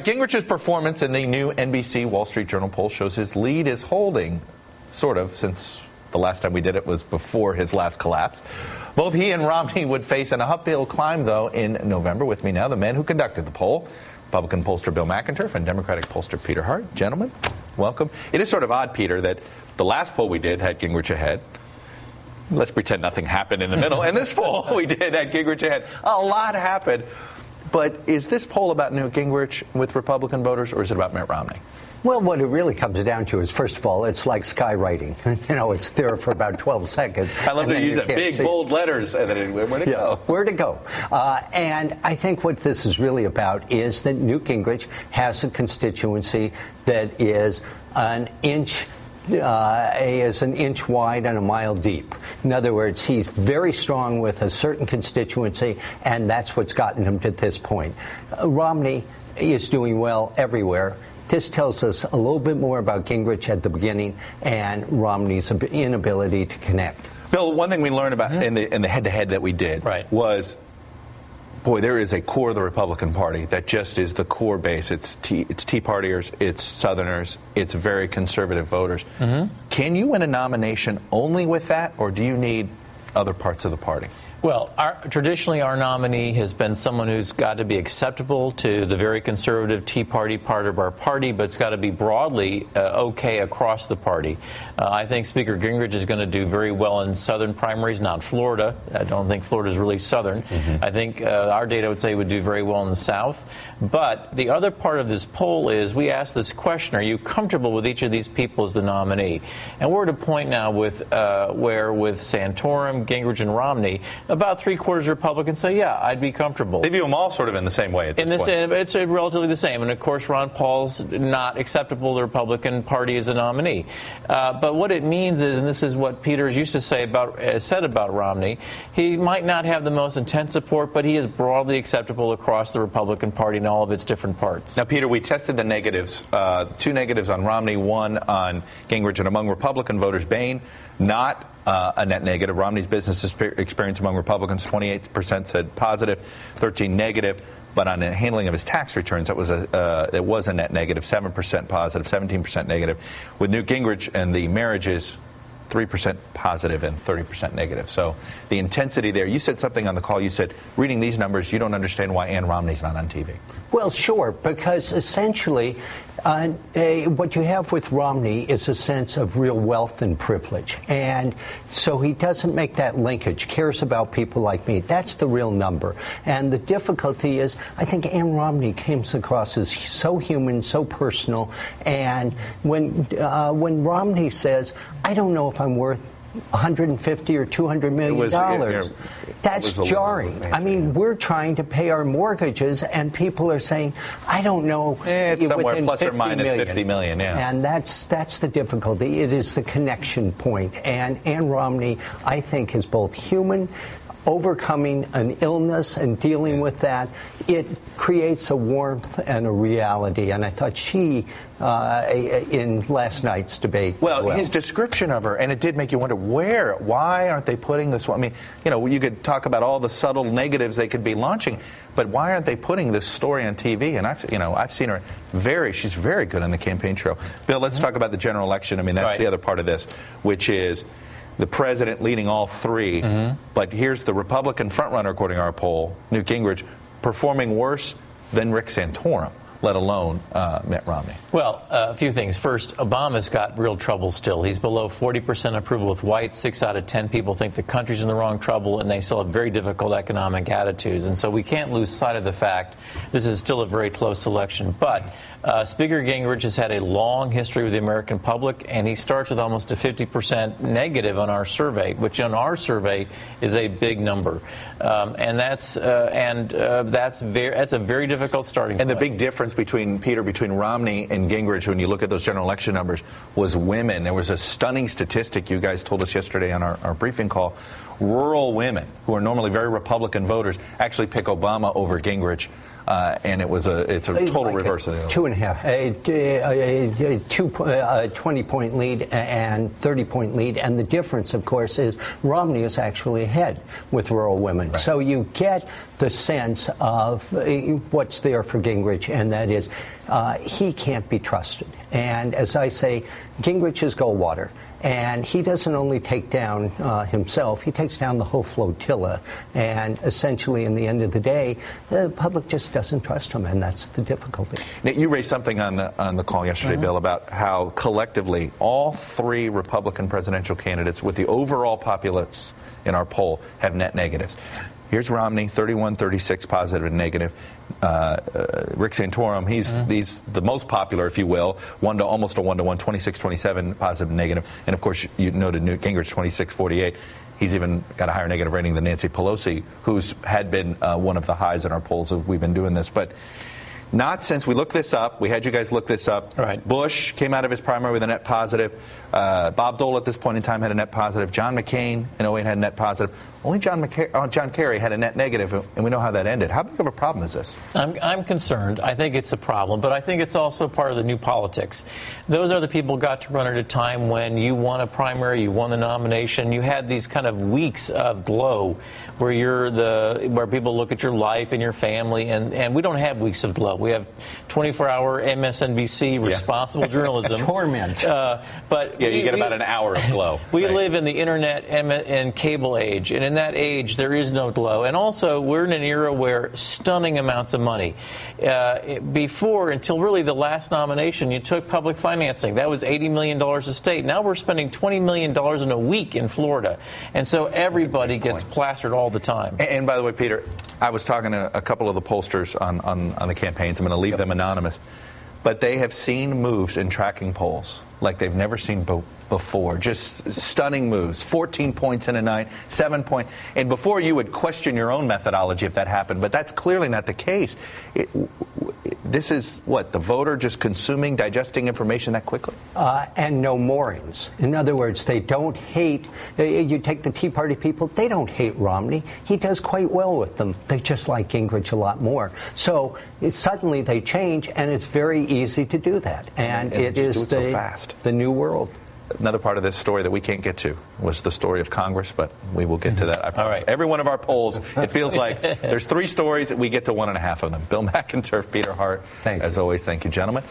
Gingrich's performance in the new NBC Wall Street Journal poll shows his lead is holding, sort of, since the last time we did it was before his last collapse. Both he and Romney would face an uphill climb, though, in November. With me now, the men who conducted the poll, Republican pollster Bill McInturff and Democratic pollster Peter Hart. Gentlemen, welcome. It is sort of odd, Peter, that the last poll we did had Gingrich ahead. Let's pretend nothing happened in the middle. And this poll we did had Gingrich ahead. A lot happened. But is this poll about Newt Gingrich with Republican voters, or is it about Mitt Romney? Well, what it really comes down to is, first of all, it's like skywriting. You know, it's there for about 12 seconds. I love to use that big, bold letters, and then where to go? Where to go? And I think what this is really about is that Newt Gingrich has a constituency that is an inch wide and a mile deep. In other words, he's very strong with a certain constituency, and that's what's gotten him to this point. Romney is doing well everywhere. This tells us a little bit more about Gingrich at the beginning and Romney's inability to connect. Bill, one thing we learned about in the head-to-head that we did was, boy, there is a core of the Republican Party that just is the core base. It's Tea Partiers, it's Southerners, it's very conservative voters. Can you win a nomination only with that, or do you need other parts of the party? Well, traditionally our nominee has been someone who's got to be acceptable to the very conservative Tea Party part of our party, but it's got to be broadly okay across the party. I think Speaker Gingrich is going to do very well in southern primaries, not Florida. I don't think Florida is really southern. I think our data would say he would do very well in the South. But the other part of this poll is we asked this question, are you comfortable with each of these people as the nominee? And we're at a point now where with Santorum, Gingrich, and Romney, about three-quarters of Republicans say, yeah, I'd be comfortable. They view them all sort of in the same way at this point. It's relatively the same. And, of course, Ron Paul's not acceptable to the Republican Party as a nominee. But what it means is, and this is what Peters used to say said about Romney, he might not have the most intense support, but he is broadly acceptable across the Republican Party in all of its different parts. Now, Peter, we tested the negatives, 2 negatives on Romney, 1 on Gingrich, and among Republican voters, Bain, not a net negative. Romney's business experience among Republicans, 28% said positive, 13 negative. But on the handling of his tax returns, it was a net negative, 7% positive, 17% negative. With Newt Gingrich and the marriages, 3% positive and 30% negative. So the intensity there, you said something on the call, you said, reading these numbers, you don't understand why Ann Romney's not on TV. Well, sure, because essentially what you have with Romney is a sense of real wealth and privilege. And so he doesn't make that linkage, cares about people like me. That's the real number. And the difficulty is, I think Ann Romney comes across as so human, so personal. And when Romney says, I don't know if I'm worth $150 or $200 million. That's jarring. I mean, we're trying to pay our mortgages, and people are saying, I don't know. It's somewhere plus or minus $50 million, yeah. And that's the difficulty. It is the connection point. And Ann Romney, I think, is both human, overcoming an illness and dealing with that. It creates a warmth and a reality. And I thought she, in last night's debate. Well, his description of her, and it did make you wonder, why aren't they putting this one? I mean, you could talk about all the subtle negatives they could be launching, but why aren't they putting this story on TV? And I've seen her she's very good on the campaign trail. Bill, let's talk about the general election. I mean, that's the other part of this, which is the president leading all three. But here's the Republican frontrunner, according to our poll, Newt Gingrich, performing worse than Rick Santorum, let alone Mitt Romney. Well, a few things. First, Obama's got real trouble still. He's below 40% approval with whites. 6 out of 10 people think the country's in the wrong trouble, and they still have very difficult economic attitudes. And so we can't lose sight of the fact this is still a very close election. But Speaker Gingrich has had a long history with the American public, and he starts with almost a 50% negative on our survey, which on our survey is a big number. And that's a very difficult starting point. And the big difference between Romney and Gingrich, when you look at those general election numbers, was women. There was a stunning statistic you guys told us yesterday on our briefing call. Rural women, who are normally very Republican voters, actually pick Obama over Gingrich and it's a total like reverse of the other. 2.5, 20-point lead and 30-point lead, and the difference, of course, is Romney is actually ahead with rural women. Right. So you get the sense of what's there for Gingrich, and that is he can't be trusted. And as I say, Gingrich is Goldwater. And he doesn't only take down himself, he takes down the whole flotilla. And essentially, in the end of the day, the public just doesn't trust him, and that's the difficulty. Now, you raised something on the call yesterday, Bill, about how collectively all three Republican presidential candidates with the overall populace in our poll have net negatives. Here's Romney, 31, 36 positive and negative. Rick Santorum, he's the most popular, if you will, almost a 1-to-1, 26, 27 positive and negative. And of course, you noted Newt Gingrich, 26, 48. He's even got a higher negative rating than Nancy Pelosi, who's had been one of the highs in our polls as we've been doing this. But not since we looked this up. We had you guys look this up. Right. Bush came out of his primary with a net positive. Bob Dole at this point in time had a net positive. John McCain in 08 had a net positive. Only John Kerry had a net negative, and we know how that ended. How big of a problem is this? I'm concerned. I think it's a problem, but I think it's also part of the new politics. Those are the people got to run at a time when you won a primary, you won the nomination, you had these kind of weeks of glow where people look at your life and your family, and we don't have weeks of glow. We have 24-hour MSNBC responsible journalism. Torment. But you get about an hour of glow. We right? live in the internet and cable age, and in that age, there is no glow. And also, we're in an era where stunning amounts of money. Until really the last nomination, you took public financing. That was $80 million a state. Now we're spending $20 million in a week in Florida. And so everybody gets plastered all the time. And by the way, Peter, I was talking to a couple of the pollsters on the campaigns. I'm going to leave them anonymous. But they have seen moves in tracking polls like they've never seen before. Just stunning moves. 14 points in a night, 7 points. And before you would question your own methodology if that happened, but that's clearly not the case. This is what, the voter just consuming, digesting information that quickly? And no moorings. In other words, they don't hate, you take the Tea Party people, they don't hate Romney. He does quite well with them. They just like Gingrich a lot more. So suddenly they change, and it's very easy to do that. And it is so fast. The new world. Another part of this story that we can't get to was the story of Congress, but we will get to that. I promise. All right. Every one of our polls, it feels like there's 3 stories, we get to 1.5 of them. Bill McInturff, Peter Hart. Thank you. As always, thank you, gentlemen.